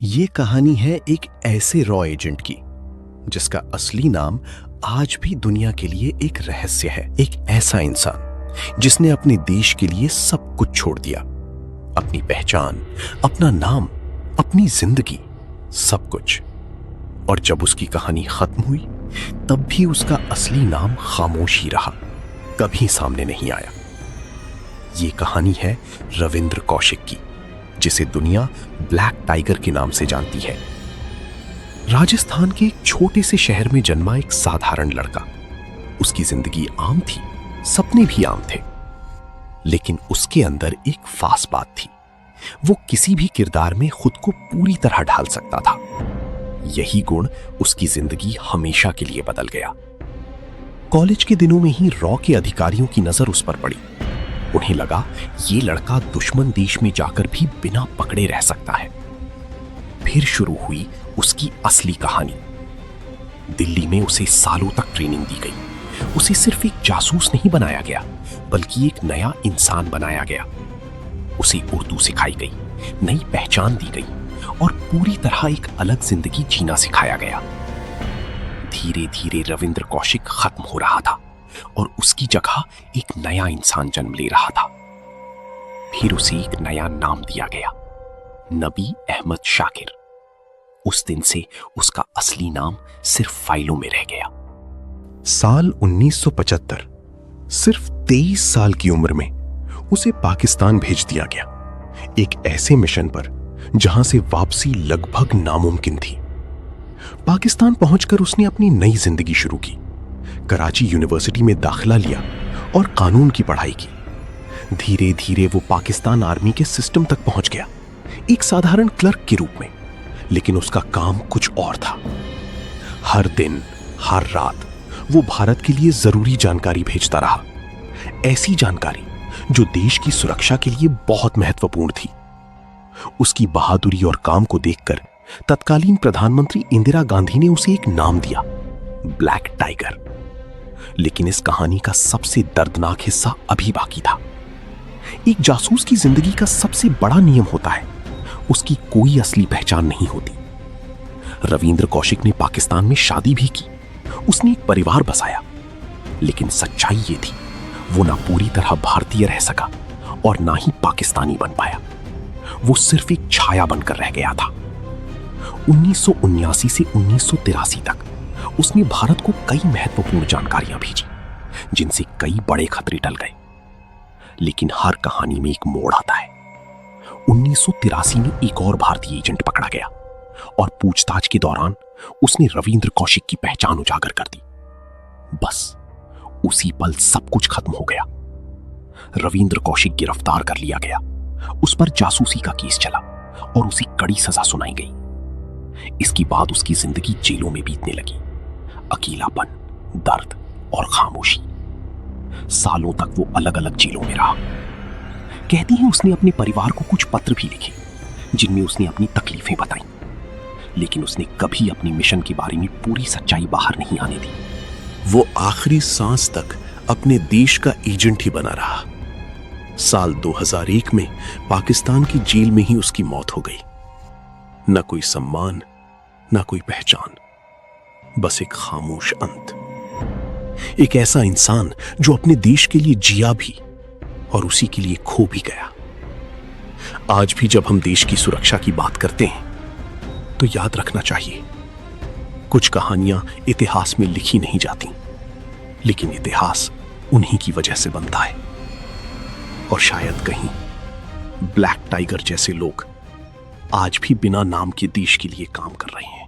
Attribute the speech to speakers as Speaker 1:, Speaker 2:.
Speaker 1: ये कहानी है एक ऐसे रॉ एजेंट की जिसका असली नाम आज भी दुनिया के लिए एक रहस्य है। एक ऐसा इंसान जिसने अपने देश के लिए सब कुछ छोड़ दिया, अपनी पहचान, अपना नाम, अपनी जिंदगी, सब कुछ। और जब उसकी कहानी खत्म हुई तब भी उसका असली नाम खामोश ही रहा, कभी सामने नहीं आया। ये कहानी है रविंद्र कौशिक की, जिसे दुनिया ब्लैक टाइगर के नाम से जानती है। राजस्थान के एक छोटे से शहर में जन्मा एक साधारण लड़का। उसकी जिंदगी आम थी, सपने भी आम थे, लेकिन उसके अंदर एक खास बात थी। वो किसी भी किरदार में खुद को पूरी तरह ढाल सकता था। यही गुण उसकी जिंदगी हमेशा के लिए बदल गया। कॉलेज के दिनों में ही रॉ के अधिकारियों की नजर उस पर पड़ी। उन्हें लगा ये लड़का दुश्मन देश में जाकर भी बिना पकड़े रह सकता है। फिर शुरू हुई उसकी असली कहानी। दिल्ली में उसे सालों तक ट्रेनिंग दी गई। उसे सिर्फ एक जासूस नहीं बनाया गया, बल्कि एक नया इंसान बनाया गया। उसे उर्दू सिखाई गई, नई पहचान दी गई और पूरी तरह एक अलग जिंदगी जीना सिखाया गया। धीरे धीरे रविंद्र कौशिक खत्म हो रहा था और उसकी जगह एक नया इंसान जन्म ले रहा था। फिर उसे एक नया नाम दिया गया, नबी अहमद शाकिर। उस दिन से उसका असली नाम सिर्फ फाइलों में रह गया। साल 1975, सिर्फ 23 साल की उम्र में उसे पाकिस्तान भेज दिया गया, एक ऐसे मिशन पर जहां से वापसी लगभग नामुमकिन थी। पाकिस्तान पहुंचकर उसने अपनी नई जिंदगी शुरू की। कराची यूनिवर्सिटी में दाखिला लिया और कानून की पढ़ाई की। धीरे धीरे वो पाकिस्तान आर्मी के सिस्टम तक पहुंच गया, एक साधारण क्लर्क के रूप में। लेकिन उसका काम कुछ और था। हर दिन, हर रात वो भारत के लिए जरूरी जानकारी भेजता रहा, ऐसी जानकारी जो देश की सुरक्षा के लिए बहुत महत्वपूर्ण थी। उसकी बहादुरी और काम को देखकर तत्कालीन प्रधानमंत्री इंदिरा गांधी ने उसे एक नाम दिया, ब्लैक टाइगर। लेकिन इस कहानी का सबसे दर्दनाक हिस्सा अभी बाकी था। एक जासूस की जिंदगी का सबसे बड़ा नियम होता है, उसकी कोई असली पहचान नहीं होती। रविंद्र कौशिक ने पाकिस्तान में शादी भी की, उसने एक परिवार बसाया, लेकिन सच्चाई ये थी, वो ना पूरी तरह भारतीय रह सका और ना ही पाकिस्तानी बन पाया। वो सिर्फ एक छाया बनकर रह गया था। 1979 से 1983 तक उसने भारत को कई महत्वपूर्ण जानकारियां भेजी, जिनसे कई बड़े खतरे टल गए। लेकिन हर कहानी में एक मोड़ आता है। 1983 में एक और भारतीय एजेंट पकड़ा गया और पूछताछ के दौरान उसने रविंद्र कौशिक की पहचान उजागर कर दी। बस उसी पल सब कुछ खत्म हो गया। रविंद्र कौशिक गिरफ्तार कर लिया गया, उस पर जासूसी का केस चला और उसे कड़ी सजा सुनाई गई। इसके बाद उसकी जिंदगी जेलों में बीतने लगी। अकेलापन, दर्द और खामोशी। सालों तक वो अलग अलग जेलों में रहा। कहती है उसने अपने परिवार को कुछ पत्र भी लिखे, जिनमें उसने अपनी तकलीफें बताई, लेकिन उसने कभी अपनी मिशन के बारे में पूरी सच्चाई बाहर नहीं आने दी।
Speaker 2: वो आखिरी सांस तक अपने देश का एजेंट ही बना रहा। साल 2001 में पाकिस्तान की जेल में ही उसकी मौत हो गई। न कोई सम्मान, न कोई पहचान, बस एक खामोश अंत। एक ऐसा इंसान जो अपने देश के लिए जिया भी और उसी के लिए खो भी गया। आज भी जब हम देश की सुरक्षा की बात करते हैं तो याद रखना चाहिए, कुछ कहानियां इतिहास में लिखी नहीं जाती, लेकिन इतिहास उन्हीं की वजह से बनता है। और शायद कहीं ब्लैक टाइगर जैसे लोग आज भी बिना नाम के देश के लिए काम कर रहे हैं।